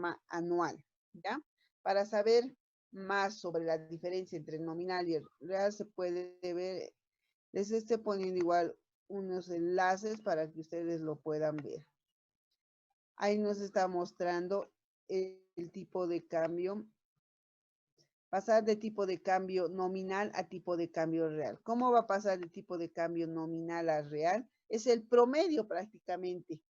forma anual, ¿ya? Para saber más sobre la diferencia entre el nominal y el real se puede ver, les estoy poniendo igual unos enlaces para que ustedes lo puedan ver. Ahí nos está mostrando el tipo de cambio, pasar de tipo de cambio nominal a tipo de cambio real. ¿Cómo va a pasar de tipo de cambio nominal a real? Es el promedio prácticamente.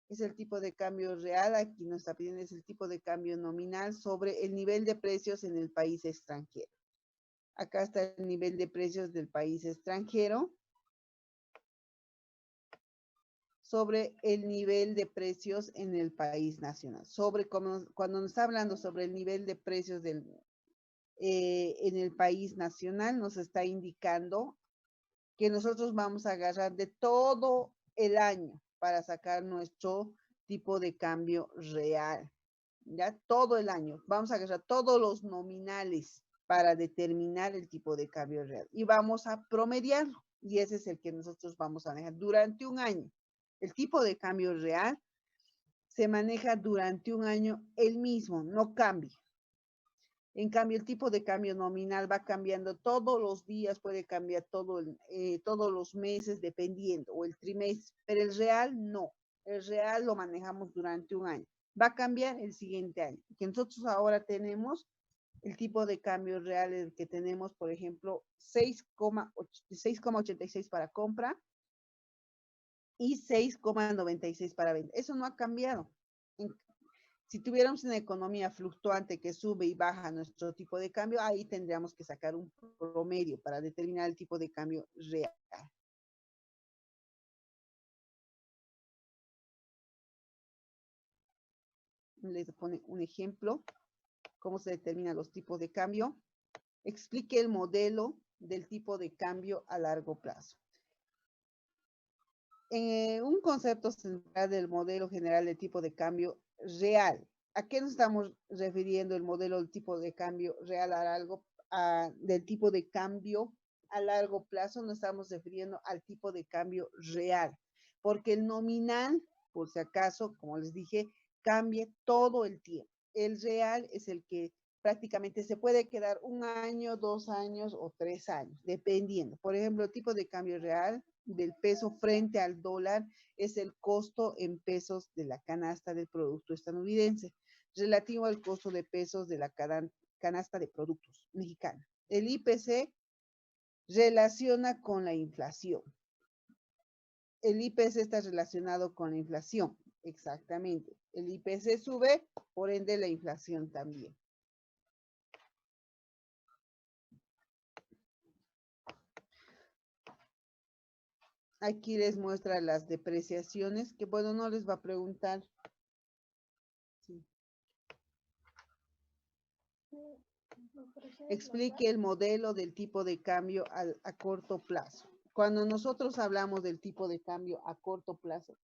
Es el tipo de cambio real, aquí nos está pidiendo, es el tipo de cambio nominal sobre el nivel de precios en el país extranjero. Acá está el nivel de precios del país extranjero sobre el nivel de precios en el país nacional. Cuando nos está hablando sobre el nivel de precios en el país nacional, nos está indicando que nosotros vamos a agarrar de todo el año para sacar nuestro tipo de cambio real. Ya todo el año. Vamos a agarrar todos los nominales para determinar el tipo de cambio real. Y vamos a promediarlo. Y ese es el que nosotros vamos a manejar durante un año. El tipo de cambio real se maneja durante un año el mismo, no cambia. En cambio, el tipo de cambio nominal va cambiando todos los días, puede cambiar todos los meses, dependiendo, o el trimestre, pero el real no. El real lo manejamos durante un año. Va a cambiar el siguiente año. Que nosotros ahora tenemos el tipo de cambio real, el que tenemos, por ejemplo, 6,86 para compra y 6,96 para venta. Eso no ha cambiado. Si tuviéramos una economía fluctuante que sube y baja nuestro tipo de cambio, ahí tendríamos que sacar un promedio para determinar el tipo de cambio real. Les pone un ejemplo, cómo se determinan los tipos de cambio. Explique el modelo del tipo de cambio a largo plazo. Un concepto central del modelo general de tipo de cambio real. ¿A qué nos estamos refiriendo el modelo del tipo de cambio real del tipo de cambio a largo plazo? Nos estamos refiriendo al tipo de cambio real, porque el nominal, por si acaso, como les dije, cambia todo el tiempo. El real es el que prácticamente se puede quedar un año, 2 años o 3 años, dependiendo. Por ejemplo, el tipo de cambio real del peso frente al dólar es el costo en pesos de la canasta del producto estadounidense, relativo al costo de pesos de la canasta de productos mexicana. El IPC relaciona con la inflación. El IPC está relacionado con la inflación, exactamente. El IPC sube, por ende la inflación también. Aquí les muestra las depreciaciones, que bueno, no les va a preguntar. Sí. Explique el modelo del tipo de cambio a corto plazo. Cuando nosotros hablamos del tipo de cambio a corto plazo,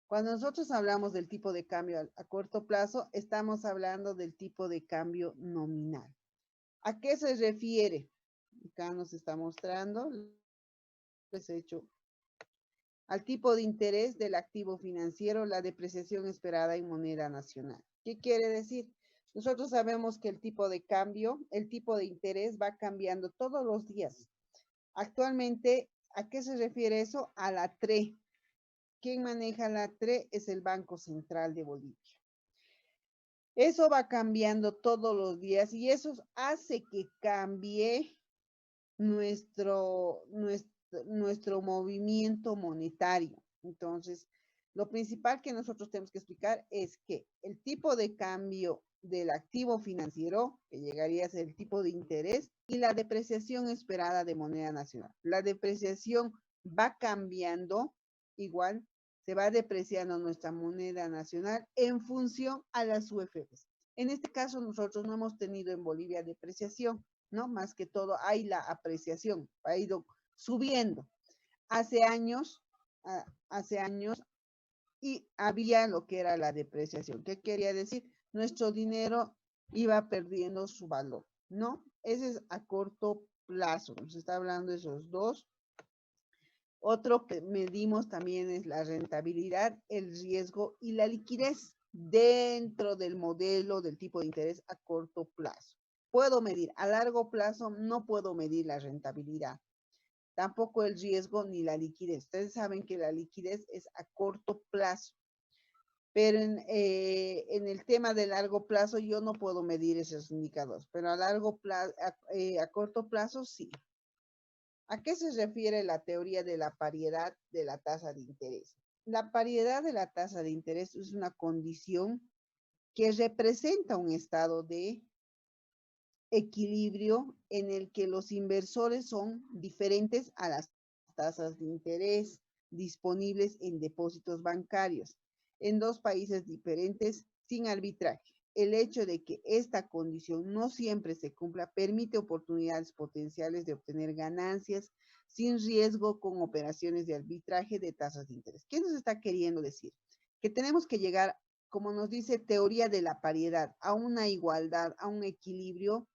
cuando nosotros hablamos del tipo de cambio a corto plazo, estamos hablando del tipo de cambio nominal. ¿A qué se refiere? Acá nos está mostrando, les he hecho, al tipo de interés del activo financiero, la depreciación esperada en moneda nacional. ¿Qué quiere decir? Nosotros sabemos que el tipo de cambio, el tipo de interés va cambiando todos los días. Actualmente, ¿a qué se refiere eso? A la TRE. ¿Quién maneja la TRE? Es el Banco Central de Bolivia. Eso va cambiando todos los días y eso hace que cambie nuestro movimiento monetario. Entonces, lo principal que nosotros tenemos que explicar es que el tipo de cambio del activo financiero, que llegaría a ser el tipo de interés, y la depreciación esperada de moneda nacional. La depreciación va cambiando, igual se va depreciando nuestra moneda nacional en función a las UFPs. En este caso, nosotros no hemos tenido en Bolivia depreciación, ¿no? Más que todo hay la apreciación, ha ido subiendo. Hace años, y había lo que era la depreciación. ¿Qué quería decir? Nuestro dinero iba perdiendo su valor, ¿no? Ese es a corto plazo, nos está hablando de esos dos. Otro que medimos también es la rentabilidad, el riesgo y la liquidez dentro del modelo del tipo de interés a corto plazo. Puedo medir a largo plazo, no puedo medir la rentabilidad, tampoco el riesgo ni la liquidez. Ustedes saben que la liquidez es a corto plazo, pero en el tema de largo plazo yo no puedo medir esos indicadores, pero a largo plazo, a corto plazo sí. ¿A qué se refiere la teoría de la paridad de la tasa de interés? La paridad de la tasa de interés es una condición que representa un estado de equilibrio en el que los inversores son diferentes a las tasas de interés disponibles en depósitos bancarios en dos países diferentes sin arbitraje. El hecho de que esta condición no siempre se cumpla permite oportunidades potenciales de obtener ganancias sin riesgo con operaciones de arbitraje de tasas de interés. ¿Qué nos está queriendo decir? Que tenemos que llegar, como nos dice teoría de la paridad, a una igualdad, a un equilibrio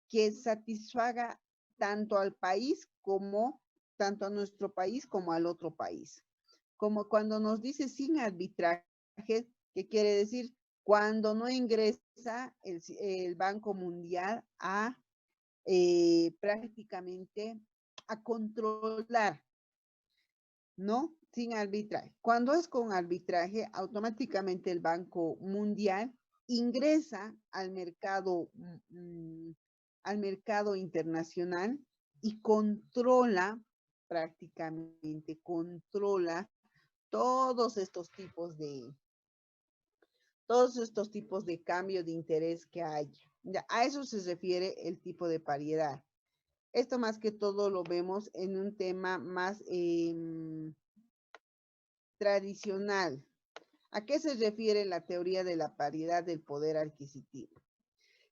que satisfaga tanto al país como, tanto a nuestro país como al otro país. Como cuando nos dice sin arbitraje, ¿qué quiere decir? Cuando no ingresa el Banco Mundial a prácticamente a controlar, ¿no? Sin arbitraje. Cuando es con arbitraje, automáticamente el Banco Mundial ingresa al mercado internacional y controla, prácticamente controla todos estos tipos de, todos estos tipos de cambio de interés que hay. Ya, a eso se refiere el tipo de paridad. Esto más que todo lo vemos en un tema más tradicional. ¿A qué se refiere la teoría de la paridad del poder adquisitivo?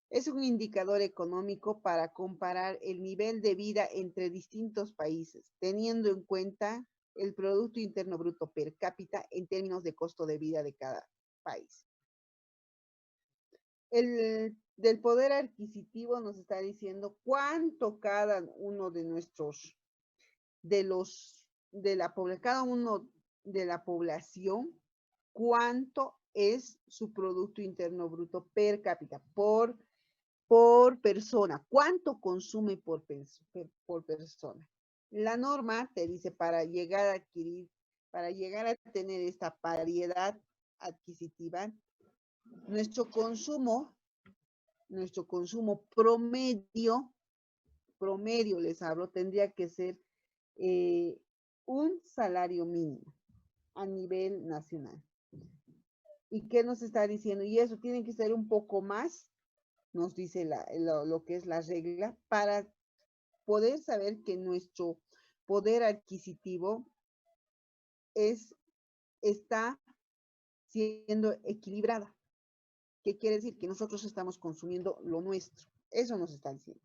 Es un indicador económico para comparar el nivel de vida entre distintos países, teniendo en cuenta el Producto Interno Bruto per cápita en términos de costo de vida de cada país. El del poder adquisitivo nos está diciendo cuánto cada uno de nuestros, cada uno de la población, cuánto es su Producto Interno Bruto per cápita, por persona, cuánto consume por persona. La norma te dice para llegar a tener esta paridad adquisitiva, nuestro consumo promedio les hablo, tendría que ser un salario mínimo a nivel nacional. ¿Y qué nos está diciendo? Y eso tiene que ser un poco más, nos dice lo que es la regla, para poder saber que nuestro poder adquisitivo está siendo equilibrada. ¿Qué quiere decir? Que nosotros estamos consumiendo lo nuestro. Eso nos está diciendo.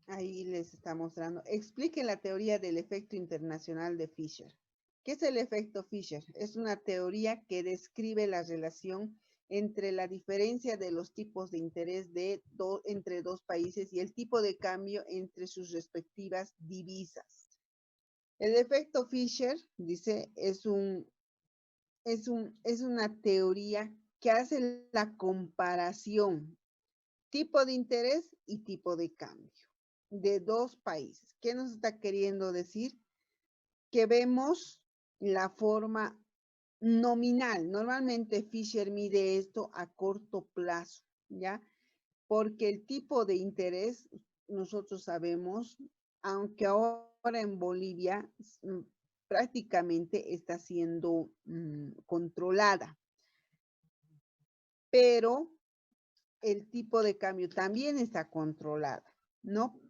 Ahí les está mostrando. Explique la teoría del efecto internacional de Fisher. ¿Qué es el efecto Fisher? Es una teoría que describe la relación entre la diferencia de los tipos de interés entre dos países y el tipo de cambio entre sus respectivas divisas. El efecto Fisher, dice, es una teoría que hace la comparación tipo de interés y tipo de cambio de dos países. ¿Qué nos está queriendo decir? Que vemos la forma nominal. Normalmente Fisher mide esto a corto plazo, ¿ya? Porque el tipo de interés, nosotros sabemos, aunque ahora en Bolivia prácticamente está siendo controlada, pero el tipo de cambio también está controlada, ¿no?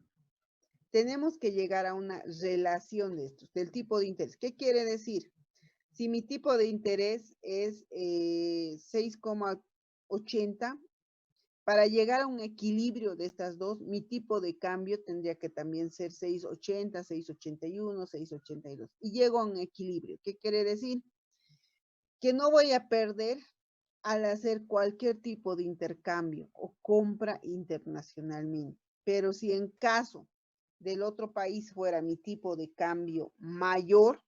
Tenemos que llegar a una relación de estos, del tipo de interés. ¿Qué quiere decir? Si mi tipo de interés es 6,80, para llegar a un equilibrio de estas dos, mi tipo de cambio tendría que también ser 6,80, 6,81, 6,82. Y llego a un equilibrio. ¿Qué quiere decir? Que no voy a perder al hacer cualquier tipo de intercambio o compra internacionalmente. Pero si en caso del otro país fuera mi tipo de cambio mayor,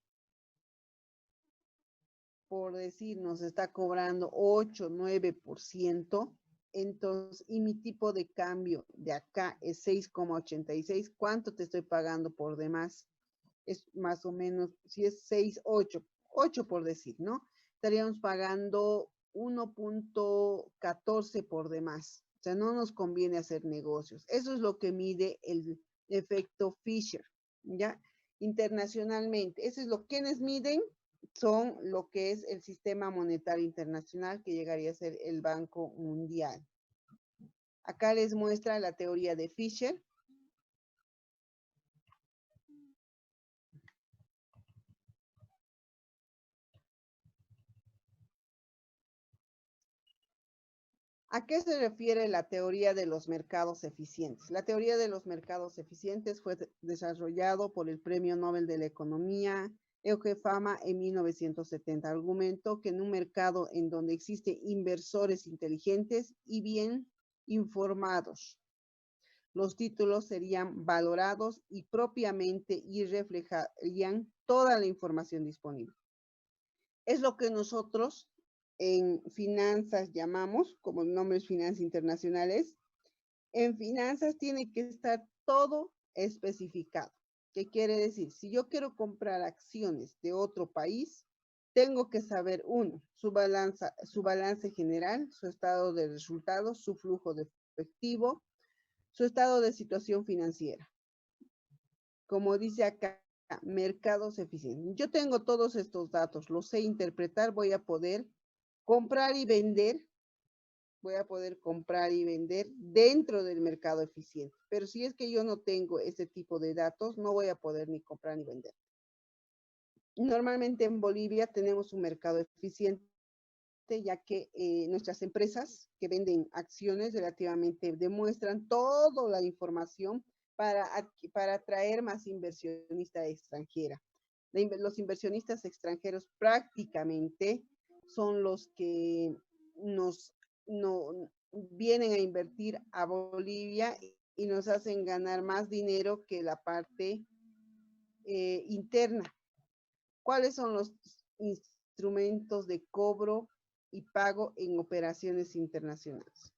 por decir, nos está cobrando 8, 9%, entonces, y mi tipo de cambio de acá es 6,86, ¿cuánto te estoy pagando por demás? Es más o menos, si es 6, 8 por decir, ¿no? Estaríamos pagando 1,14 por demás. O sea, no nos conviene hacer negocios. Eso es lo que mide el efecto Fisher, ¿ya? Internacionalmente. Eso es lo que quienes miden son lo que es el sistema monetario internacional, que llegaría a ser el Banco Mundial. Acá les muestra la teoría de Fisher. ¿A qué se refiere la teoría de los mercados eficientes? La teoría de los mercados eficientes fue desarrollado por el Premio Nobel de la Economía, Euge Fama, en 1970. Argumentó que en un mercado en donde existen inversores inteligentes y bien informados, los títulos serían valorados y propiamente y reflejarían toda la información disponible. Es lo que nosotros en finanzas llamamos, como nombres finanzas internacionales, en finanzas tiene que estar todo especificado. ¿Qué quiere decir? Si yo quiero comprar acciones de otro país, tengo que saber, uno, su balance general, su estado de resultados, su flujo de efectivo, su estado de situación financiera. Como dice acá, mercados eficientes. Yo tengo todos estos datos, los sé interpretar, voy a poder comprar y vender, dentro del mercado eficiente. Pero si es que yo no tengo ese tipo de datos, no voy a poder ni comprar ni vender. Normalmente en Bolivia tenemos un mercado eficiente, ya que nuestras empresas que venden acciones relativamente demuestran toda la información para atraer más inversionista extranjera. Los inversionistas extranjeros prácticamente son los que vienen a invertir a Bolivia y nos hacen ganar más dinero que la parte interna. ¿Cuáles son los instrumentos de cobro y pago en operaciones internacionales?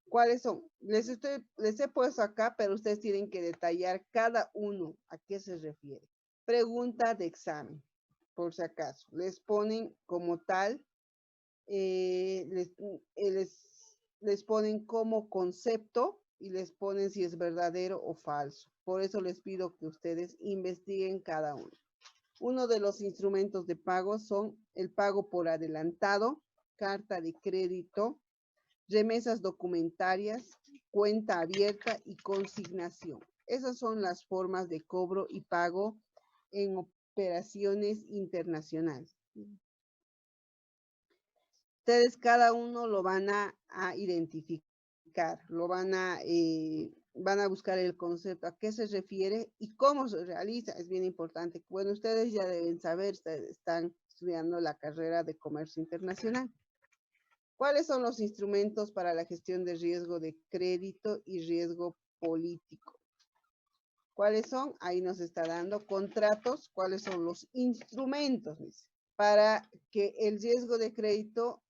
¿Cuáles son? Les he puesto acá, pero ustedes tienen que detallar cada uno a qué se refiere. Pregunta de examen, por si acaso. Les ponen como tal, les ponen como concepto y les ponen si es verdadero o falso. Por eso les pido que ustedes investiguen cada uno. Uno de los instrumentos de pago son el pago por adelantado, carta de crédito, remesas documentarias, cuenta abierta y consignación. Esas son las formas de cobro y pago en operaciones internacionales. Ustedes cada uno lo van a identificar, van a buscar el concepto, a qué se refiere y cómo se realiza. Es bien importante. Bueno, ustedes ya deben saber, están estudiando la carrera de comercio internacional. ¿Cuáles son los instrumentos para la gestión de riesgo de crédito y riesgo político? ¿Cuáles son? Ahí nos está dando contratos. ¿Cuáles son los instrumentos? Para que el riesgo de crédito,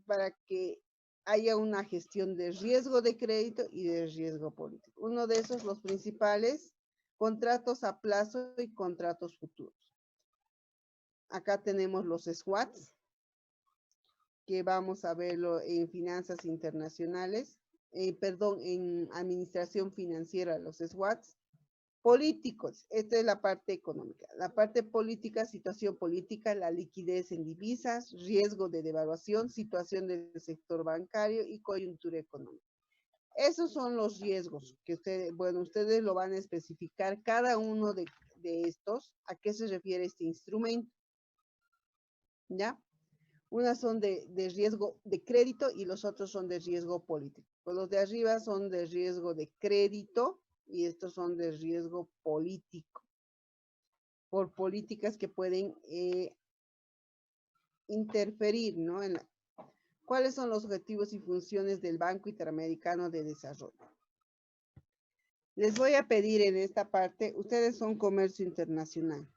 para que haya una gestión de riesgo de crédito y de riesgo político. Uno de esos, los principales, contratos a plazo y contratos futuros. Acá tenemos los SWATs, que vamos a verlo en finanzas internacionales, en administración financiera, los SWATs. Políticos, esta es la parte económica. La parte política, situación política, la liquidez en divisas, riesgo de devaluación, situación del sector bancario y coyuntura económica. Esos son los riesgos que ustedes lo van a especificar cada uno de estos, a qué se refiere este instrumento. ¿Ya? Unas son de riesgo de crédito y los otros son de riesgo político. Pues los de arriba son de riesgo de crédito y estos son de riesgo político, por políticas que pueden interferir, ¿no? ¿Cuáles son los objetivos y funciones del Banco Interamericano de Desarrollo? Les voy a pedir en esta parte, ustedes son comercio internacional.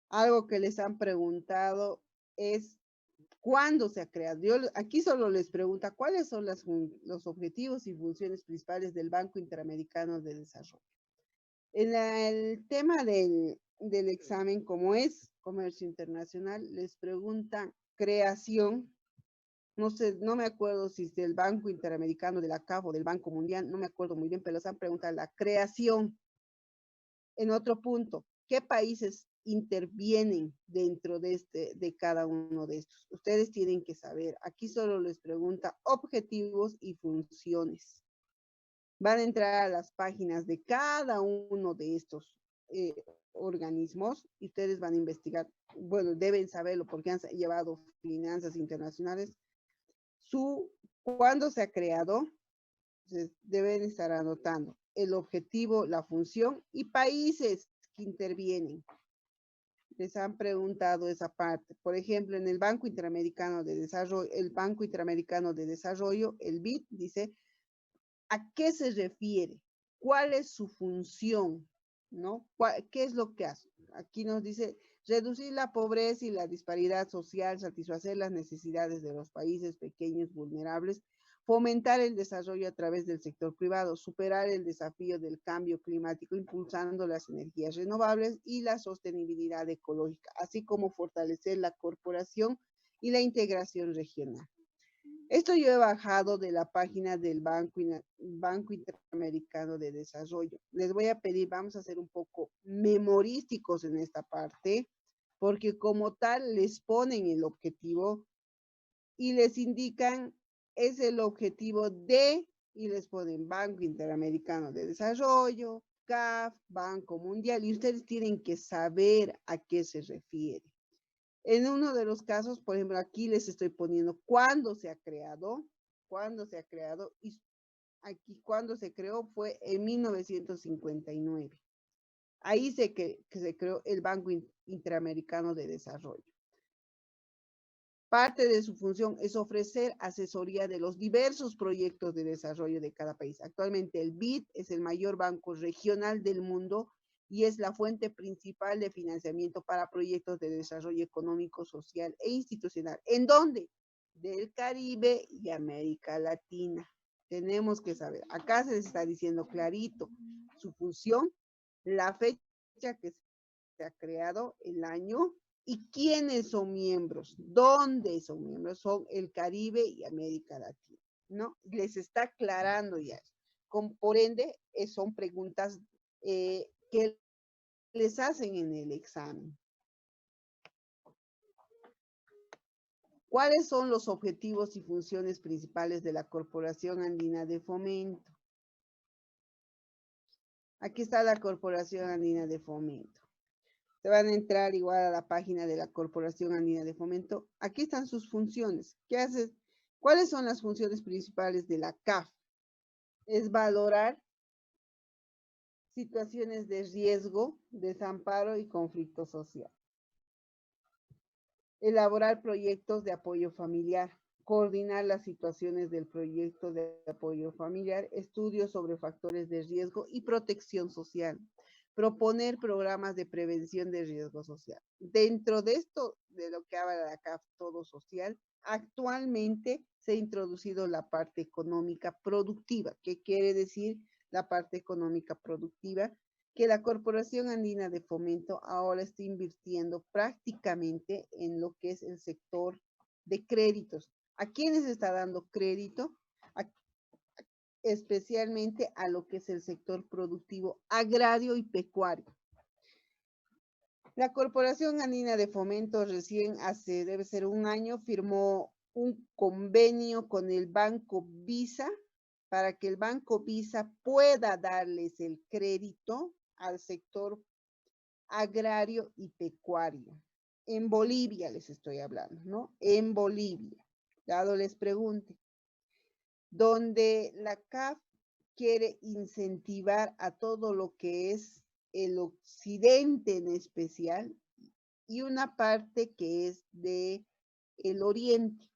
Algo que les han preguntado es ¿cuándo se ha creado? Yo aquí solo les pregunta cuáles son los objetivos y funciones principales del Banco Interamericano de Desarrollo. En el tema del examen, como es comercio internacional, les preguntan creación. No sé, no me acuerdo si es del Banco Interamericano, de la CAF o del Banco Mundial, no me acuerdo muy bien, pero les han preguntado la creación. En otro punto, ¿qué países intervienen dentro de cada uno de estos? Ustedes tienen que saber. Aquí solo les pregunta objetivos y funciones. Van a entrar a las páginas de cada uno de estos organismos y ustedes van a investigar. Bueno, deben saberlo porque han llevado finanzas internacionales. Cuándo se ha creado, deben estar anotando el objetivo, la función y países que intervienen. Les han preguntado esa parte. Por ejemplo, en el Banco Interamericano de Desarrollo, el BID, dice, ¿a qué se refiere? ¿Cuál es su función? ¿No? ¿Qué es lo que hace? Aquí nos dice, reducir la pobreza y la disparidad social, satisfacer las necesidades de los países pequeños vulnerables, fomentar el desarrollo a través del sector privado, superar el desafío del cambio climático, impulsando las energías renovables y la sostenibilidad ecológica, así como fortalecer la cooperación y la integración regional. Esto yo he bajado de la página del Banco Interamericano de Desarrollo. Les voy a pedir, vamos a ser un poco memorísticos en esta parte, porque como tal les ponen el objetivo y les indican es el objetivo de, y les ponen Banco Interamericano de Desarrollo, CAF, Banco Mundial, y ustedes tienen que saber a qué se refiere. En uno de los casos, por ejemplo, aquí les estoy poniendo cuándo se ha creado, y aquí cuándo se creó fue en 1959. Ahí que se creó el Banco Interamericano de Desarrollo. Parte de su función es ofrecer asesoría de los diversos proyectos de desarrollo de cada país. Actualmente el BID es el mayor banco regional del mundo y es la fuente principal de financiamiento para proyectos de desarrollo económico, social e institucional. ¿En dónde? Del Caribe y América Latina. Tenemos que saber, acá se está diciendo clarito su función, la fecha que se ha creado, el año, ¿y quiénes son miembros? ¿Dónde son miembros? Son el Caribe y América Latina, ¿no? Les está aclarando ya. Por ende, son preguntas que les hacen en el examen. ¿Cuáles son los objetivos y funciones principales de la Corporación Andina de Fomento? Aquí está la Corporación Andina de Fomento. Se van a entrar igual a la página de la Corporación Andina de Fomento. Aquí están sus funciones. ¿Qué hace? ¿Cuáles son las funciones principales de la CAF? Es valorar situaciones de riesgo, desamparo y conflicto social. Elaborar proyectos de apoyo familiar. Coordinar las situaciones del proyecto de apoyo familiar. Estudios sobre factores de riesgo y protección social. Proponer programas de prevención de riesgo social. Dentro de esto, de lo que habla la CAF, todo social, actualmente se ha introducido la parte económica productiva. ¿Qué quiere decir la parte económica productiva? Que la Corporación Andina de Fomento ahora está invirtiendo prácticamente en lo que es el sector de créditos. ¿A quiénes está dando crédito? Especialmente a lo que es el sector productivo agrario y pecuario. La Corporación Andina de Fomento recién debe ser un año, firmó un convenio con el Banco Visa para que el Banco Visa pueda darles el crédito al sector agrario y pecuario. En Bolivia les estoy hablando, ¿no? En Bolivia. Dado les pregunte, donde la CAF quiere incentivar a todo lo que es el occidente en especial y una parte que es de el oriente.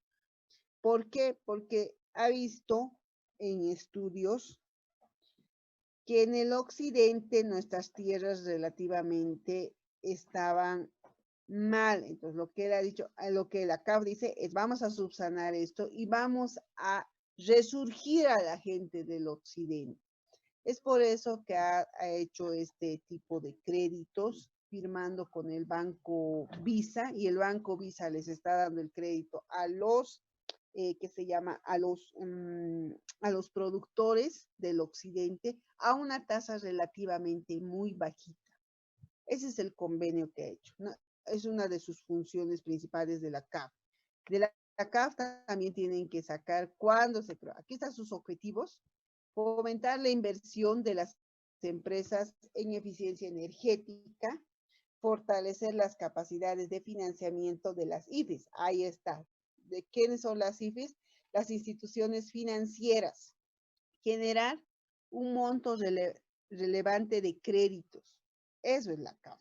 ¿Por qué? Porque ha visto en estudios que en el occidente nuestras tierras relativamente estaban mal. Entonces, lo que él ha dicho, lo que la CAF dice es vamos a subsanar esto y vamos a resurgir a la gente del occidente. Es por eso que ha hecho este tipo de créditos firmando con el Banco Visa y el Banco Visa les está dando el crédito a los que se llama a los productores del occidente a una tasa relativamente muy bajita. Ese es el convenio que ha hecho, ¿no? Es una de sus funciones principales de la CAF. De la CAF también tienen que sacar cuándo se... Aquí están sus objetivos: fomentar la inversión de las empresas en eficiencia energética, fortalecer las capacidades de financiamiento de las IFIs. Ahí está. ¿De quiénes son las IFIs? Las instituciones financieras. Generar un monto relevante de créditos. Eso es la CAF.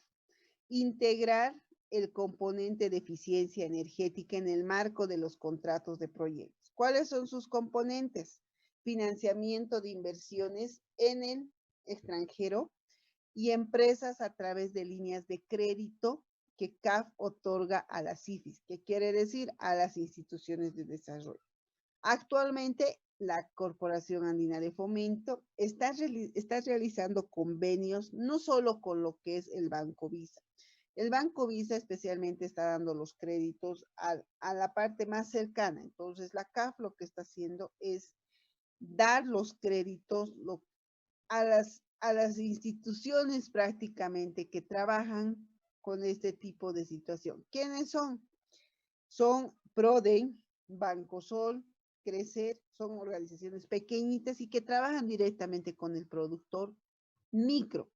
Integrar el componente de eficiencia energética en el marco de los contratos de proyectos. ¿Cuáles son sus componentes? Financiamiento de inversiones en el extranjero y empresas a través de líneas de crédito que CAF otorga a las IFIs, que quiere decir a las instituciones de desarrollo. Actualmente, la Corporación Andina de Fomento está realizando convenios no solo con lo que es el Banco Visa. El Banco Visa especialmente está dando los créditos a la parte más cercana. Entonces, la CAF lo que está haciendo es dar los créditos a las instituciones prácticamente que trabajan con este tipo de situación. ¿Quiénes son? Son PRODEN, Bancosol, Crecer, son organizaciones pequeñitas y que trabajan directamente con el productor micro.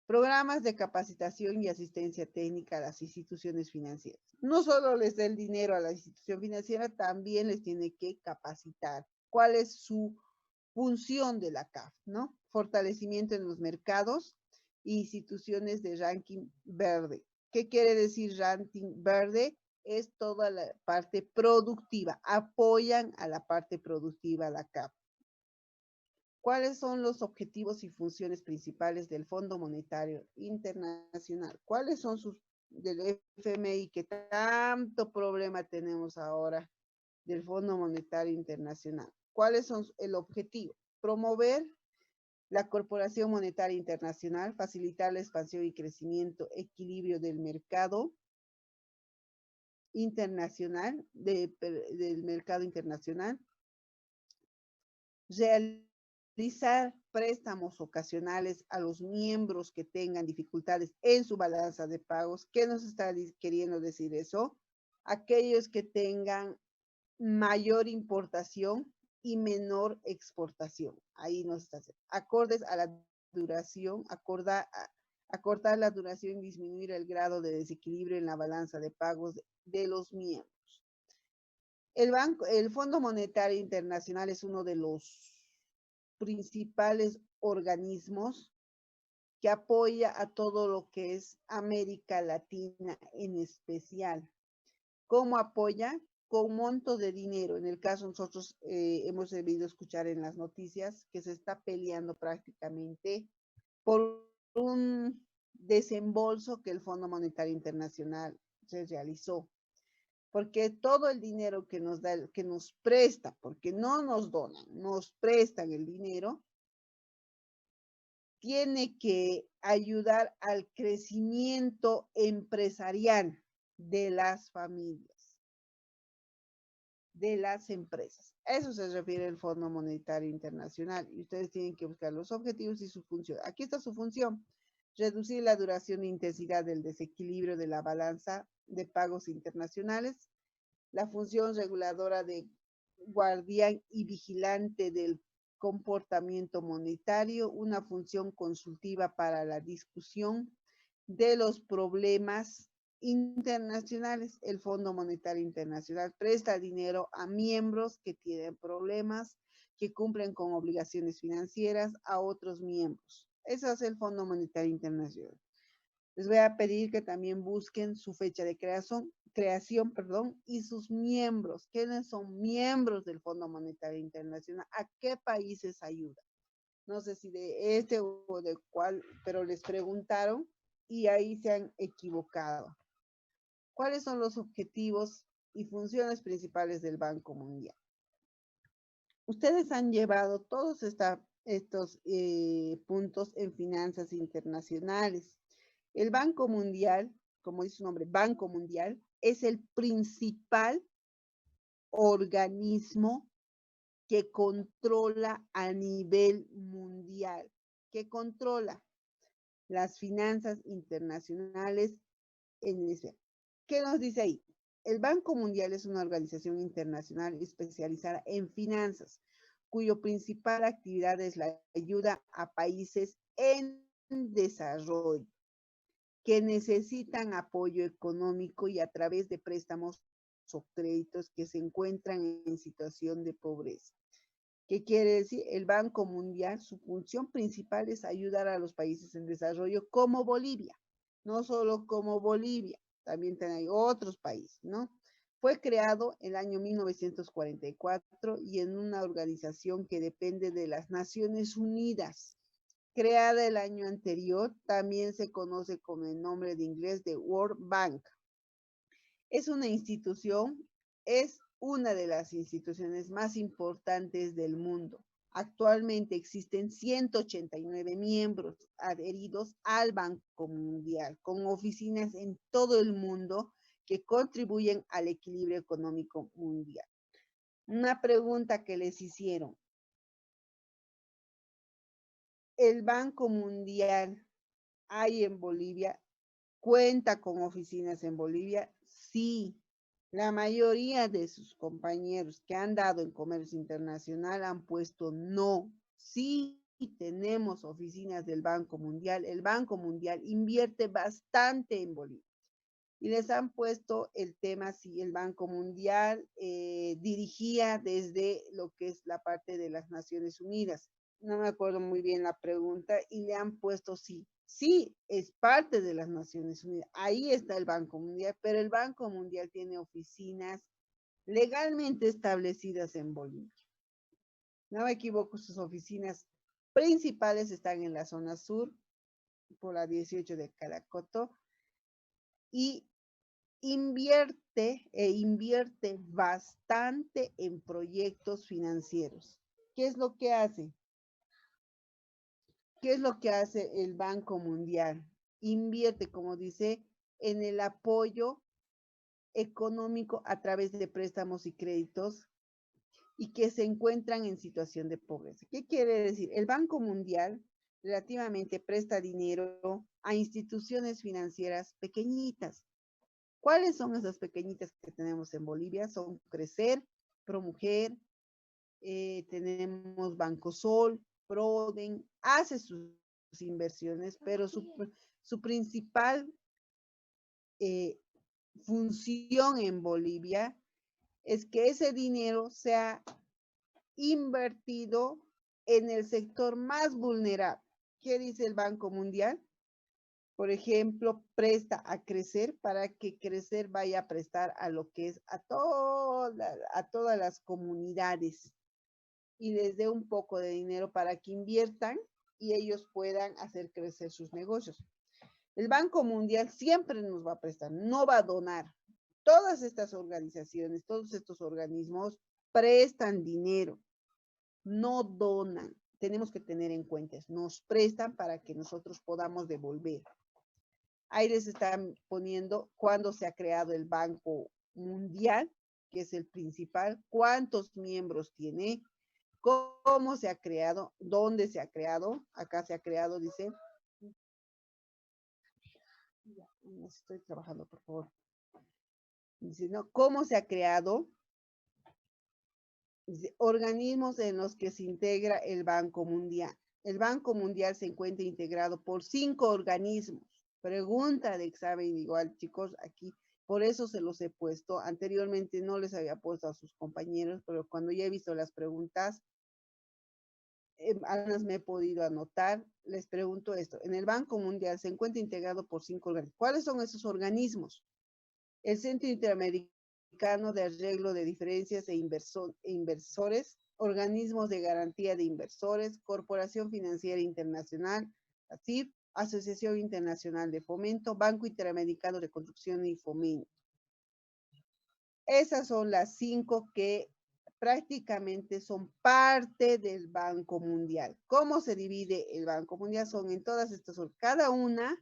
Programas de capacitación y asistencia técnica a las instituciones financieras. No solo les da el dinero a la institución financiera, también les tiene que capacitar. ¿Cuál es su función de la CAF, ¿no? Fortalecimiento en los mercados e instituciones de ranking verde. ¿Qué quiere decir ranking verde? Es toda la parte productiva, apoyan a la parte productiva la CAF. ¿Cuáles son los objetivos y funciones principales del Fondo Monetario Internacional? ¿Cuáles son sus del FMI que tanto problema tenemos ahora del Fondo Monetario Internacional? ¿Cuáles son el objetivo? Promover la Corporación Monetaria Internacional, facilitar la expansión y crecimiento, equilibrio del mercado internacional, del mercado internacional, realizar préstamos ocasionales a los miembros que tengan dificultades en su balanza de pagos. ¿Qué nos está queriendo decir eso? Aquellos que tengan mayor importación y menor exportación. Ahí nos está acordes a la duración, acortar la duración y disminuir el grado de desequilibrio en la balanza de pagos de los miembros. El Fondo Monetario Internacional es uno de los principales organismos que apoya a todo lo que es América Latina en especial. ¿Cómo apoya? Con montos de dinero. En el caso nosotros hemos debido escuchar en las noticias que se está peleando prácticamente por un desembolso que el Fondo Monetario Internacional se realizó. Porque todo el dinero que nos da, que nos presta, porque no nos donan, nos prestan el dinero, tiene que ayudar al crecimiento empresarial de las familias, de las empresas. Eso se refiere el Fondo Monetario Internacional y ustedes tienen que buscar los objetivos y su función. Aquí está su función: reducir la duración e intensidad del desequilibrio de la balanza de pagos internacionales, la función reguladora de guardián y vigilante del comportamiento monetario, una función consultiva para la discusión de los problemas internacionales. El Fondo Monetario Internacional presta dinero a miembros que tienen problemas, que cumplen con obligaciones financieras a otros miembros. Eso es el Fondo Monetario Internacional. Les voy a pedir que también busquen su fecha de creación. creación, perdón, y sus miembros. ¿Quiénes son miembros del Fondo Monetario Internacional? ¿A qué países ayuda? No sé si de este o de cuál, pero les preguntaron y ahí se han equivocado. ¿Cuáles son los objetivos y funciones principales del Banco Mundial? Ustedes han llevado todos estos puntos en finanzas internacionales. El Banco Mundial, como dice su nombre, Banco Mundial, es el principal organismo que controla a nivel mundial, que controla las finanzas internacionales en ese. ¿Qué nos dice ahí? El Banco Mundial es una organización internacional especializada en finanzas, cuyo principal actividad es la ayuda a países en desarrollo que necesitan apoyo económico y a través de préstamos o créditos que se encuentran en situación de pobreza. ¿Qué quiere decir? El Banco Mundial, su función principal es ayudar a los países en desarrollo como Bolivia, no solo como Bolivia, también hay otros países, ¿no? Fue creado en el año 1944 y en una organización que depende de las Naciones Unidas. Creada el año anterior, también se conoce con el nombre de inglés de World Bank. Es una institución, es una de las instituciones más importantes del mundo. Actualmente existen 189 miembros adheridos al Banco Mundial, con oficinas en todo el mundo que contribuyen al equilibrio económico mundial. Una pregunta que les hicieron. ¿El Banco Mundial hay en Bolivia? ¿Cuenta con oficinas en Bolivia? Sí. La mayoría de sus compañeros que han dado en comercio internacional han puesto no. Sí, tenemos oficinas del Banco Mundial. El Banco Mundial invierte bastante en Bolivia. Y les han puesto el tema si el Banco Mundial dirigía desde lo que es la parte de las Naciones Unidas. No me acuerdo muy bien la pregunta y le han puesto sí. Sí, es parte de las Naciones Unidas. Ahí está el Banco Mundial, pero el Banco Mundial tiene oficinas legalmente establecidas en Bolivia. No me equivoco, sus oficinas principales están en la zona sur, por la 18 de Caracoto, y invierte bastante en proyectos financieros. ¿Qué es lo que hace? ¿Qué es lo que hace el Banco Mundial? Invierte, como dice, en el apoyo económico a través de préstamos y créditos y que se encuentran en situación de pobreza. ¿Qué quiere decir? El Banco Mundial relativamente presta dinero a instituciones financieras pequeñitas. ¿Cuáles son esas pequeñitas que tenemos en Bolivia? Son Crecer, ProMujer, tenemos Bancosol, Proden, hace sus inversiones, pero su principal función en Bolivia es que ese dinero sea invertido en el sector más vulnerable. ¿Qué dice el Banco Mundial? Por ejemplo, presta a Crecer para que Crecer vaya a prestar a lo que es a todas las comunidades y les dé un poco de dinero para que inviertan y ellos puedan hacer crecer sus negocios. El Banco Mundial siempre nos va a prestar, no va a donar. Todas estas organizaciones, todos estos organismos prestan dinero, no donan. Tenemos que tener en cuenta, nos prestan para que nosotros podamos devolver. Ahí les están poniendo cuándo se ha creado el Banco Mundial, que es el principal, cuántos miembros tiene, cómo se ha creado, dónde se ha creado. Acá se ha creado, dice. Estoy trabajando, por favor. Dice, ¿no? ¿Cómo se ha creado? Dice, organismos en los que se integra el Banco Mundial. El Banco Mundial se encuentra integrado por 5 organismos. Pregunta de examen igual, chicos, aquí. Por eso se los he puesto. Anteriormente no les había puesto a sus compañeros, pero cuando ya he visto las preguntas, algunas me he podido anotar. Les pregunto esto. En el Banco Mundial se encuentra integrado por 5 organismos. ¿Cuáles son esos organismos? el Centro Interamericano de Arreglo de Diferencias e Inversores, organismos de garantía de inversores, Corporación Financiera Internacional, ASIF, Asociación Internacional de Fomento, Banco Interamericano de Construcción y Fomento. Esas son las 5 que prácticamente son parte del Banco Mundial. ¿Cómo se divide el Banco Mundial? Son en todas estas, cada una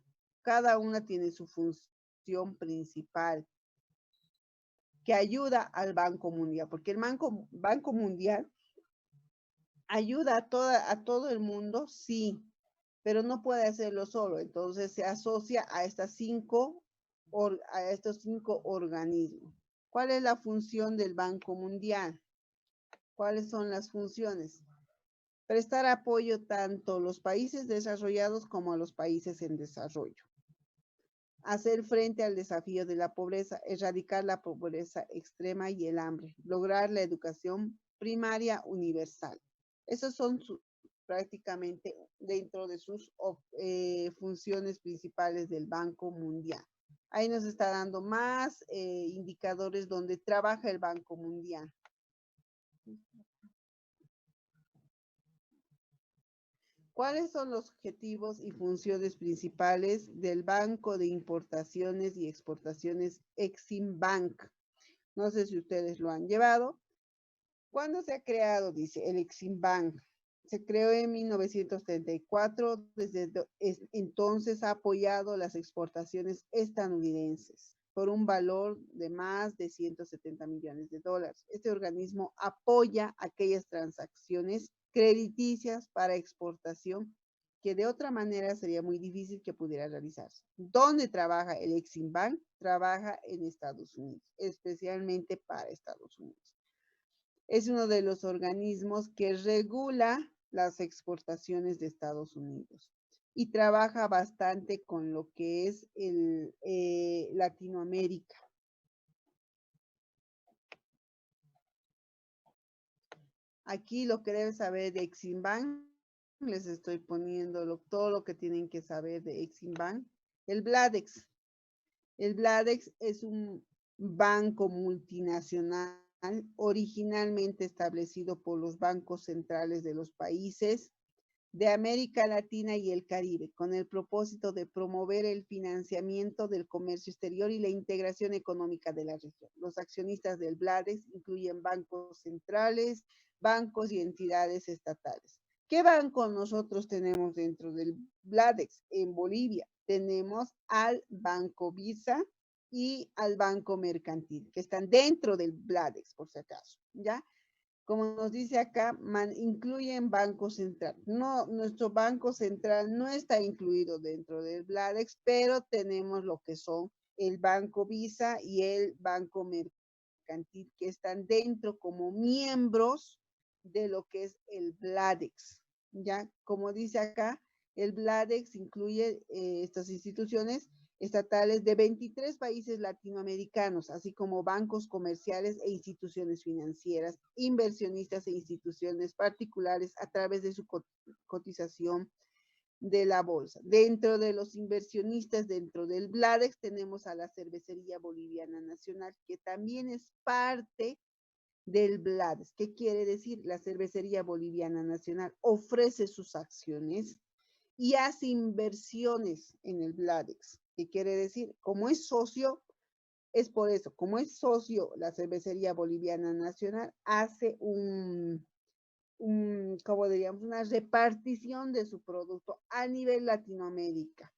tiene su función principal que ayuda al Banco Mundial, porque el Banco Mundial ayuda a todo el mundo, sí, pero no puede hacerlo solo. Entonces se asocia a estos 5 organismos. ¿Cuál es la función del Banco Mundial? ¿Cuáles son las funciones? Prestar apoyo tanto a los países desarrollados como a los países en desarrollo. Hacer frente al desafío de la pobreza, erradicar la pobreza extrema y el hambre, lograr la educación primaria universal. Esas son prácticamente dentro de sus funciones principales del Banco Mundial. Ahí nos está dando más indicadores donde trabaja el Banco Mundial. ¿Cuáles son los objetivos y funciones principales del Banco de Importaciones y Exportaciones Exim Bank? No sé si ustedes lo han llevado. ¿Cuándo se ha creado? Dice el Exim Bank. Se creó en 1934. Desde entonces ha apoyado las exportaciones estadounidenses por un valor de más de 170 millones de dólares. Este organismo apoya aquellas transacciones crediticias para exportación que de otra manera sería muy difícil que pudiera realizarse. ¿Dónde trabaja el Exim Bank? Trabaja en Estados Unidos, especialmente para Estados Unidos. Es uno de los organismos que regula las exportaciones de Estados Unidos y trabaja bastante con lo que es Latinoamérica. Aquí lo que deben saber de Exim Bank, les estoy poniendo todo lo que tienen que saber de Exim Bank. El Bladex. El Bladex es un banco multinacional originalmente establecido por los bancos centrales de los países de América Latina y el Caribe, con el propósito de promover el financiamiento del comercio exterior y la integración económica de la región. Los accionistas del Bladex incluyen bancos centrales, bancos y entidades estatales. ¿Qué banco nosotros tenemos dentro del Bladex? En Bolivia tenemos al Banco Visa y al Banco Mercantil, que están dentro del Bladex, por si acaso, ¿ya? Como nos dice acá, incluyen Banco Central. No, nuestro Banco Central no está incluido dentro del Bladex, pero tenemos lo que son el Banco Visa y el Banco Mercantil, que están dentro como miembros de lo que es el Bladex. Ya, como dice acá, el Bladex incluye estas instituciones estatales de 23 países latinoamericanos, así como bancos comerciales e instituciones financieras, inversionistas e instituciones particulares a través de su cotización de la bolsa. Dentro de los inversionistas, dentro del Bladex, tenemos a la Cervecería Boliviana Nacional, que también es parte del Bladex. ¿Qué quiere decir? La Cervecería Boliviana Nacional ofrece sus acciones y hace inversiones en el Bladex. ¿Qué quiere decir? Como es socio, es por eso, como es socio la Cervecería Boliviana Nacional, hace como diríamos, una repartición de su producto a nivel Latinoamérica.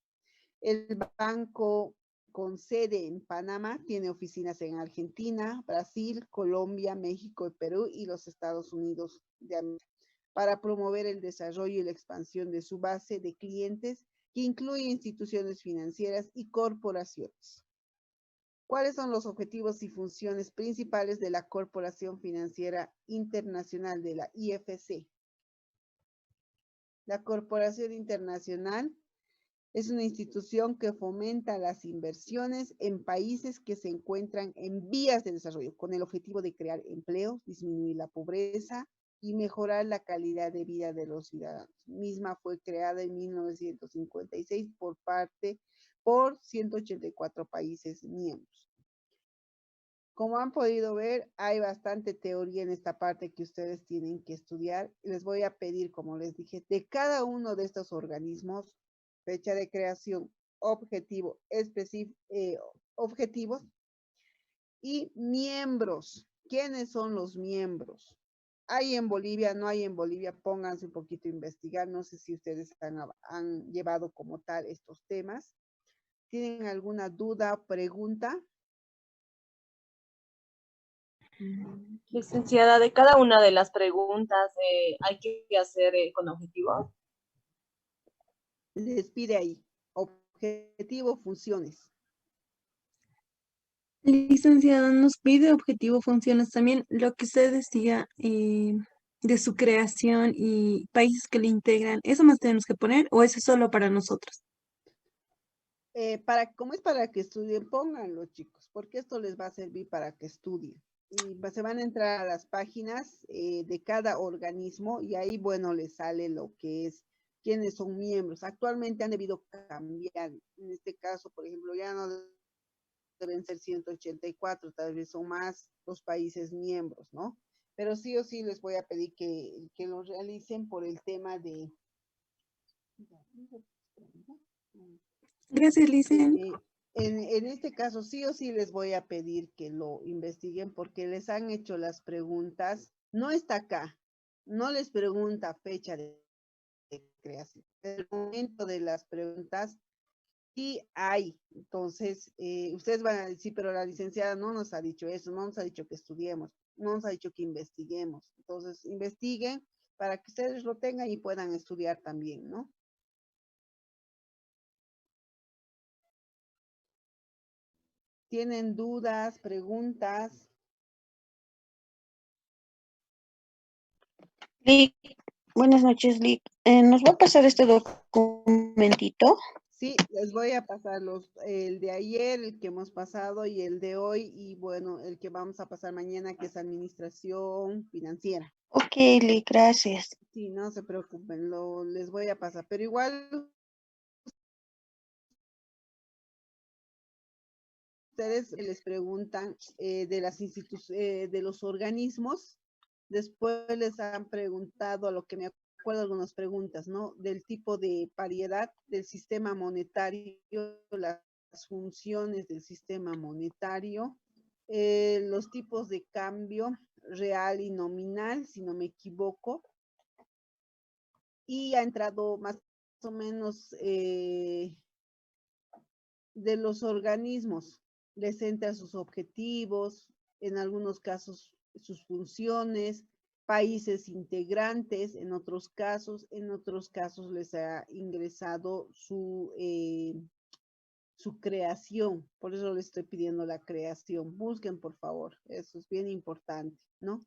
El banco con sede en Panamá tiene oficinas en Argentina, Brasil, Colombia, México, Perú y los Estados Unidos de América, para promover el desarrollo y la expansión de su base de clientes, que incluye instituciones financieras y corporaciones. ¿Cuáles son los objetivos y funciones principales de la Corporación Financiera Internacional, de la IFC? La Corporación Internacional es una institución que fomenta las inversiones en países que se encuentran en vías de desarrollo, con el objetivo de crear empleos, disminuir la pobreza y mejorar la calidad de vida de los ciudadanos. Misma fue creada en 1956 por 184 países miembros. Como han podido ver, hay bastante teoría en esta parte que ustedes tienen que estudiar. Les voy a pedir, como les dije, de cada uno de estos organismos, fecha de creación, objetivo, objetivos y miembros. ¿Quiénes son los miembros? ¿Hay en Bolivia? ¿No hay en Bolivia? Pónganse un poquito a investigar. No sé si ustedes han llevado como tal estos temas. ¿Tienen alguna duda o pregunta? Licenciada, de cada una de las preguntas hay que hacer con objetivo. Les pide ahí. Objetivo, funciones. Licenciada, nos pide objetivo, funciones también, lo que usted decía de su creación y países que le integran, ¿eso más tenemos que poner o eso es solo para nosotros? Como es para que estudien, pónganlo, chicos, porque esto les va a servir para que estudien. Y se van a entrar a las páginas de cada organismo y ahí, bueno, les sale lo que es, quiénes son miembros. Actualmente han debido cambiar. En este caso, por ejemplo, ya no deben ser 184, tal vez son más los países miembros, ¿no? Pero sí o sí les voy a pedir que lo realicen por el tema de... Gracias, Licen. En este caso, sí o sí les voy a pedir que lo investiguen porque les han hecho las preguntas. No está acá, no les pregunta fecha de creación. El momento de las preguntas sí hay. Entonces, ustedes van a decir, pero la licenciada no nos ha dicho eso, no nos ha dicho que estudiemos, no nos ha dicho que investiguemos. Entonces, investiguen para que ustedes lo tengan y puedan estudiar también, ¿no? ¿Tienen dudas, preguntas? Lick, buenas noches, Lick. ¿Nos va a pasar este documentito? Sí, les voy a pasar el de ayer, el que hemos pasado y el de hoy y bueno, el que vamos a pasar mañana, que es administración financiera. Ok, Lick, gracias. Sí, no se preocupen, les voy a pasar, pero igual ustedes les preguntan de los organismos, después les han preguntado, a lo que me acuerdo, algunas preguntas, ¿no? Del tipo de paridad del sistema monetario, las funciones del sistema monetario, los tipos de cambio real y nominal, si no me equivoco, y ha entrado más o menos de los organismos, les entra sus objetivos, en algunos casos sus funciones, países integrantes, en otros casos les ha ingresado su creación, por eso les estoy pidiendo la creación. Busquen, por favor, eso es bien importante, ¿no?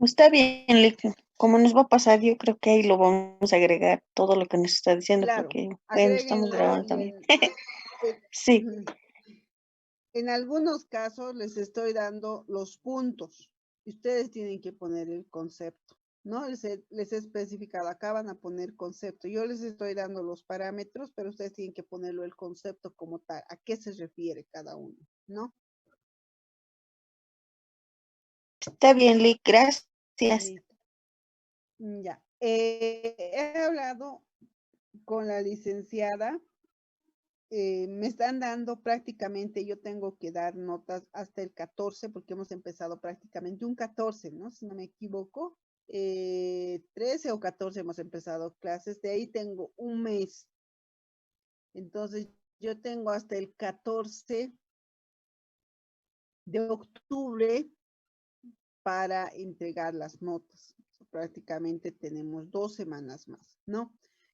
Está bien, Lick. Como nos va a pasar, yo creo que ahí lo vamos a agregar todo lo que nos está diciendo, Claro, porque, bueno, estamos agréguenlo grabando y también. en- Sí, en algunos casos les estoy dando los puntos y ustedes tienen que poner el concepto. No les he especificado, acá van a poner concepto. Yo les estoy dando los parámetros, pero ustedes tienen que ponerlo el concepto como tal. ¿A qué se refiere cada uno? ¿No? está bien, Lick, gracias. Listo. Ya. He hablado con la licenciada. Me están dando prácticamente, yo tengo que dar notas hasta el 14 porque hemos empezado prácticamente un 14, ¿no? Si no me equivoco. 13 o 14 hemos empezado clases, de ahí tengo un mes. Entonces, yo tengo hasta el 14 de octubre para entregar las notas. Prácticamente tenemos 2 semanas más, ¿no?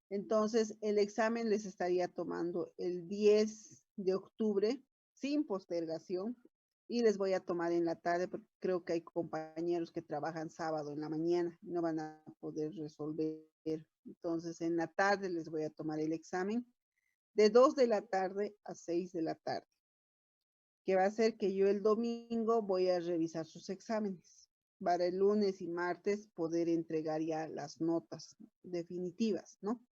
Entonces, el examen les estaría tomando el 10 de octubre sin postergación y les voy a tomar en la tarde porque creo que hay compañeros que trabajan sábado en la mañana y no van a poder resolver. Entonces, en la tarde les voy a tomar el examen de 2 de la tarde a 6 de la tarde, que va a ser que yo el domingo voy a revisar sus exámenes para el lunes y martes poder entregar ya las notas definitivas, ¿no?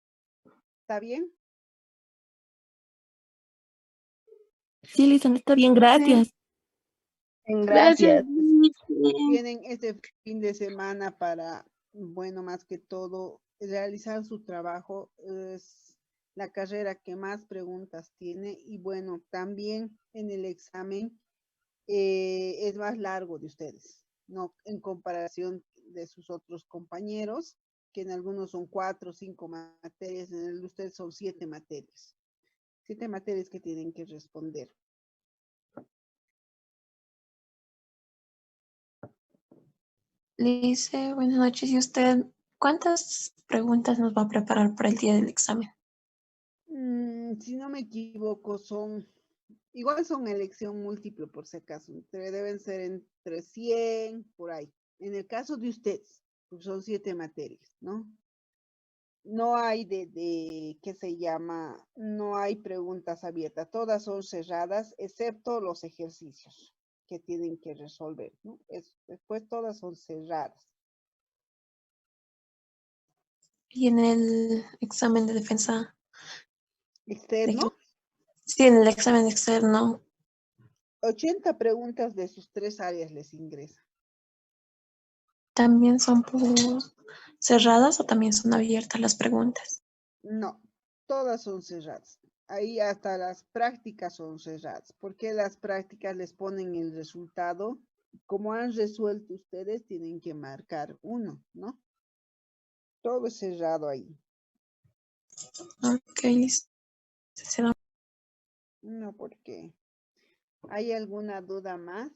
¿Está bien? Sí, Lisan, está bien, Sí. gracias. Gracias. Tienen este fin de semana para, bueno, más que todo, realizar su trabajo. Es la carrera que más preguntas tiene y bueno, también en el examen es más largo de ustedes, ¿no? En comparación de sus otros compañeros, que en algunos son 4 o 5 materias, en el de ustedes son 7 materias. 7 materias que tienen que responder. Lice, buenas noches. ¿Y usted cuántas preguntas nos va a preparar para el día del examen? Si no me equivoco, igual son elección múltiple por si acaso, deben ser entre 100, por ahí. En el caso de ustedes, pues son 7 materias, ¿no? No hay ¿qué se llama? No hay preguntas abiertas, todas son cerradas, excepto los ejercicios que tienen que resolver, ¿no? Después todas son cerradas. Y en el examen de defensa, Externo, sí, en el examen externo, 80 preguntas de sus 3 áreas les ingresan. ¿también son cerradas o también son abiertas las preguntas? No, todas son cerradas. Ahí hasta las prácticas son cerradas, porque las prácticas les ponen el resultado. Como han resuelto ustedes, tienen que marcar uno, ¿no? Todo es cerrado ahí. Ok, listo. No, porque ¿hay alguna duda más?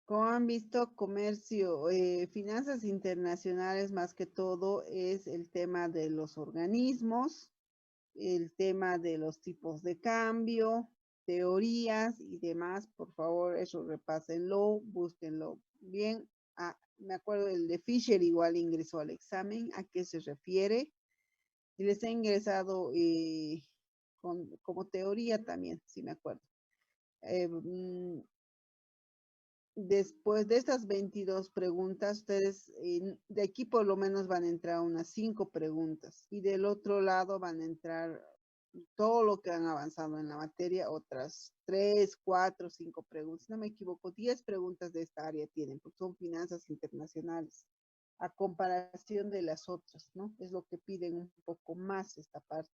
Como han visto, comercio, finanzas internacionales más que todo es el tema de los organismos, el tema de los tipos de cambio, teorías y demás. Por favor, eso repásenlo, búsquenlo bien. Me acuerdo el de Fisher igual ingresó al examen, ¿a qué se refiere? Y les he ingresado como teoría también, si me acuerdo. Después de estas 22 preguntas, ustedes de aquí por lo menos van a entrar unas 5 preguntas y del otro lado van a entrar todo lo que han avanzado en la materia, otras 3, 4, 5 preguntas. Si no me equivoco, 10 preguntas de esta área tienen, porque son finanzas internacionales, a comparación de las otras, ¿no? Es lo que piden un poco más esta parte.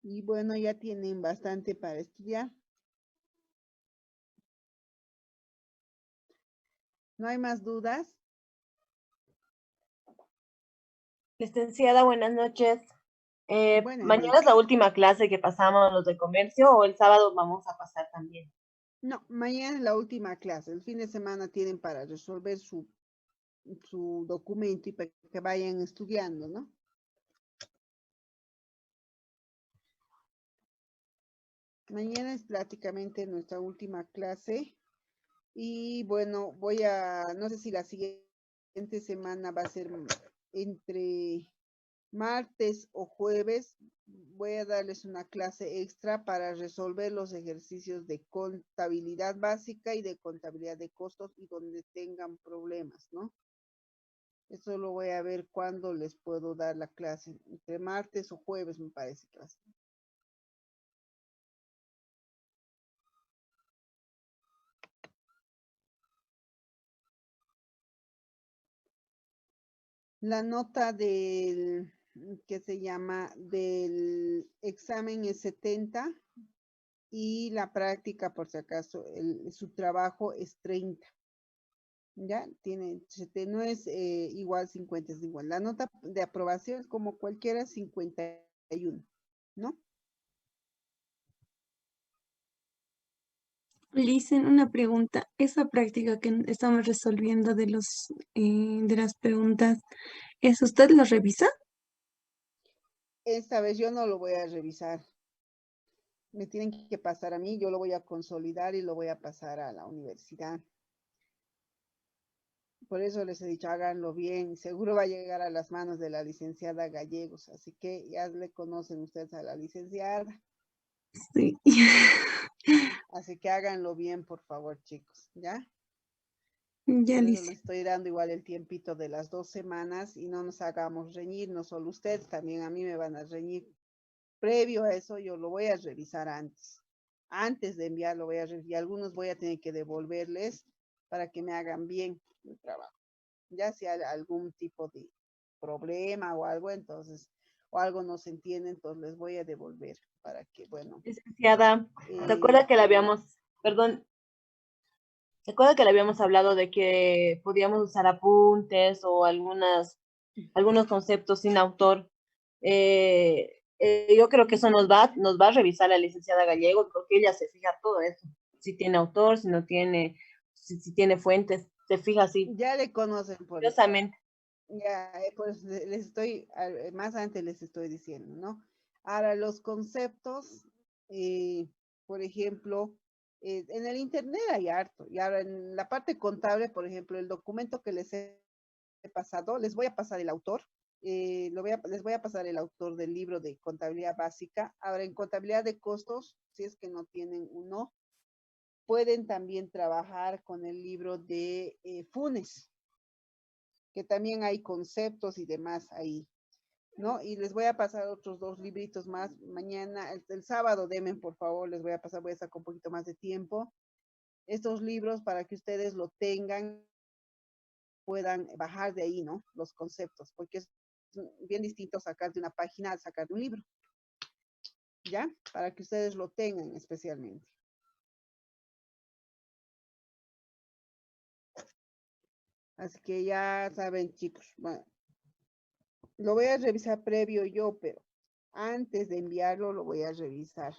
Y bueno, ya tienen bastante para estudiar. ¿No hay más dudas? Licenciada, buenas noches. Buenas Mañana noches. es la última clase que pasamos los de comercio o el sábado vamos a pasar también. No, mañana es la última clase. El fin de semana tienen para resolver su documento y para que vayan estudiando, ¿no? Mañana es prácticamente nuestra última clase. Y bueno, no sé si la siguiente semana va a ser entre martes o jueves. Voy a darles una clase extra para resolver los ejercicios de contabilidad básica y de contabilidad de costos y donde tengan problemas, ¿no? Eso lo voy a ver cuándo les puedo dar la clase. Entre martes o jueves me parece que va a ser. La nota que se llama, del examen es 70 y la práctica, por si acaso, su trabajo es 30. ¿Ya? No es igual 50, es igual. La nota de aprobación es como cualquiera, 51, ¿no? Licen, una pregunta. Esa práctica que estamos resolviendo de las preguntas, ¿es usted lo revisa? Esta vez yo no lo voy a revisar. Me tienen que pasar a mí, yo lo voy a consolidar y lo voy a pasar a la universidad. Por eso les he dicho, háganlo bien. Seguro va a llegar a las manos de la licenciada Gallegos. Así que ya le conocen ustedes a la licenciada. Sí. Así que háganlo bien, por favor, chicos. ¿Ya? Ya, Por eso le Alicia. estoy dando igual el tiempito de las 2 semanas y no nos hagamos reñir, no solo ustedes, también a mí me van a reñir. Previo a eso, yo lo voy a revisar antes. Antes de enviarlo voy a revisar y algunos voy a tener que devolverles para que me hagan bien el trabajo. Ya si hay algún tipo de problema o algo, entonces, o algo no se entiende, entonces les voy a devolver para que, bueno, Licenciada, ¿se eh, acuerda que le habíamos, perdón, ¿se acuerda que le habíamos hablado de que podíamos usar apuntes o algunos conceptos sin autor? Yo creo que eso nos va a revisar la licenciada Gallego porque ella se fija todo eso. Si tiene autor, si no tiene, si tiene fuentes, se fija así, ya le conocen por eso. curiosamente. Ya, pues les estoy, más antes les estoy diciendo, ¿no? Ahora, los conceptos, por ejemplo, en el Internet hay harto. Y ahora en la parte contable, por ejemplo, el documento que les he pasado, les voy a pasar el autor. Les voy a pasar el autor del libro de contabilidad básica. Ahora, en contabilidad de costos, si es que no tienen uno, pueden también trabajar con el libro de Funes, que también hay conceptos y demás ahí, ¿no? Y les voy a pasar otros 2 libritos más mañana, el sábado, denme por favor, les voy a pasar, voy a sacar un poquito más de tiempo, estos libros para que ustedes lo tengan, puedan bajar de ahí, ¿no? Los conceptos, porque es bien distinto sacar de una página a sacar de un libro, ¿ya? Para que ustedes lo tengan especialmente. Así que ya saben, chicos, bueno, lo voy a revisar previo yo, pero antes de enviarlo lo voy a revisar,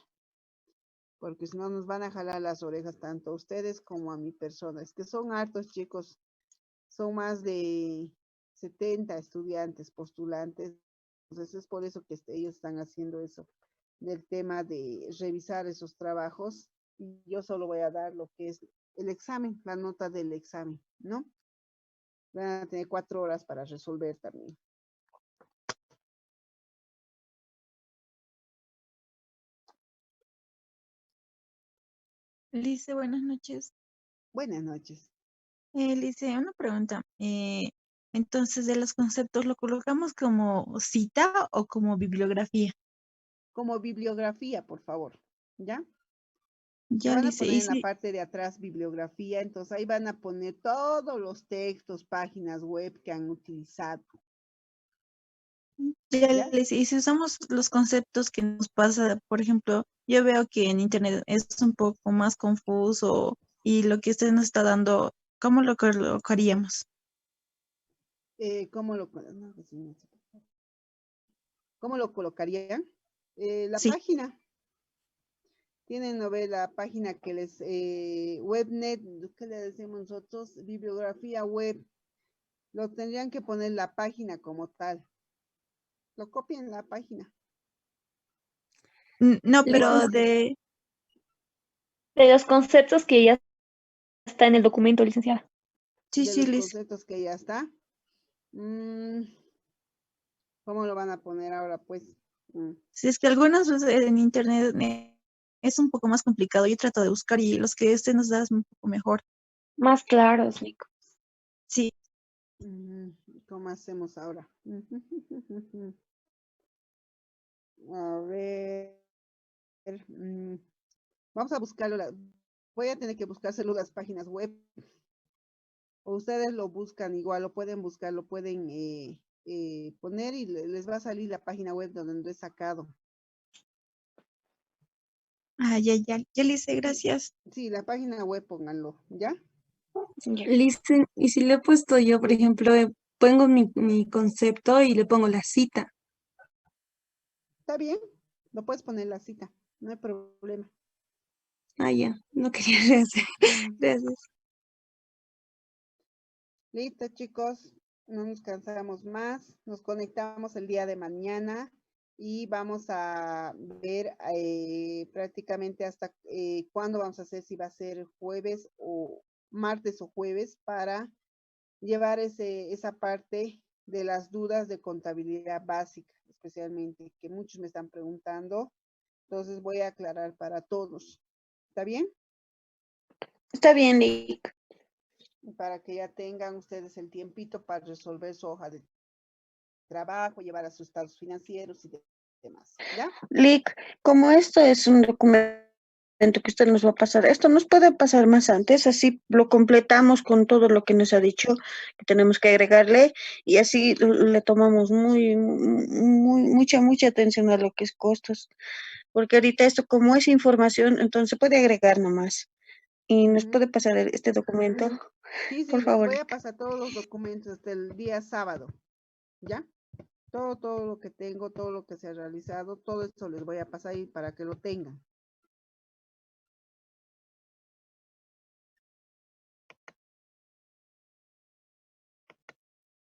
porque si no nos van a jalar las orejas tanto a ustedes como a mi persona. Es que son hartos, chicos, son más de 70 estudiantes, postulantes. Entonces es por eso que ellos están haciendo eso, del tema de revisar esos trabajos. Y yo solo voy a dar lo que es el examen, la nota del examen, ¿no? Van a tener 4 horas para resolver también. Lice, buenas noches. Buenas noches. Lice, una pregunta. Entonces, de los conceptos, ¿lo colocamos como cita o como bibliografía? Como bibliografía, por favor, ¿ya? Le Ya, van a Lice, poner y en la si, parte de atrás bibliografía, entonces ahí van a poner todos los textos, páginas web que han utilizado, ya, ¿ya? Lice, y si usamos los conceptos que nos pasa, por ejemplo, yo veo que en internet es un poco más confuso y lo que usted nos está dando, ¿cómo lo colocaríamos? ¿Cómo lo, no, pues sí, no sé. ¿Cómo lo colocarían? La Sí. página, tienen no ve la página que les, webnet, ¿qué le decimos nosotros? Bibliografía web, lo tendrían que poner la página como tal, lo copian la página. No, pero Licenciada. De los conceptos que ya está en el documento, licenciada. sí, De sí, los Lice. conceptos que ya está. ¿Cómo lo van a poner ahora, pues? Si es que algunas veces en internet es un poco más complicado, yo trato de buscar y los que este nos da es un poco mejor. Más claros, Nico. Sí, ¿Cómo hacemos ahora? A ver, vamos a buscarlo. Voy a tener que buscárselo las páginas web. O ustedes lo buscan igual, lo pueden buscar, lo pueden poner y les va a salir la página web donde lo he sacado. ya le hice, Sí, gracias. sí, la página web pónganlo, ¿ya? Ya. Lice, y si le he puesto yo, por ejemplo, pongo mi concepto y le pongo la cita. Está bien, lo puedes poner la cita, no hay problema. Ah, ya, no quería rehacer. Gracias. Listo, chicos, no nos cansamos más. Nos conectamos el día de mañana y vamos a ver prácticamente hasta cuándo vamos a hacer, si va a ser jueves o martes o jueves, para llevar esa parte de las dudas de contabilidad básica, especialmente, que muchos me están preguntando. Entonces voy a aclarar para todos. ¿Está bien? Está bien, Lick. para que ya tengan ustedes el tiempito para resolver su hoja de trabajo, llevar a sus estados financieros y demás. ¿Ya? Lick, como esto es un documento que usted nos va a pasar, esto nos puede pasar más antes, así lo completamos con todo lo que nos ha dicho que tenemos que agregarle y así le tomamos mucha atención a lo que es costos, porque ahorita esto como es información, entonces se puede agregar nomás y nos Ujú. puede pasar este documento, Sí, por les favor. voy a pasar todos los documentos hasta el día sábado. ¿Ya? Todo lo que tengo, todo lo que se ha realizado, todo esto les voy a pasar ahí para que lo tengan.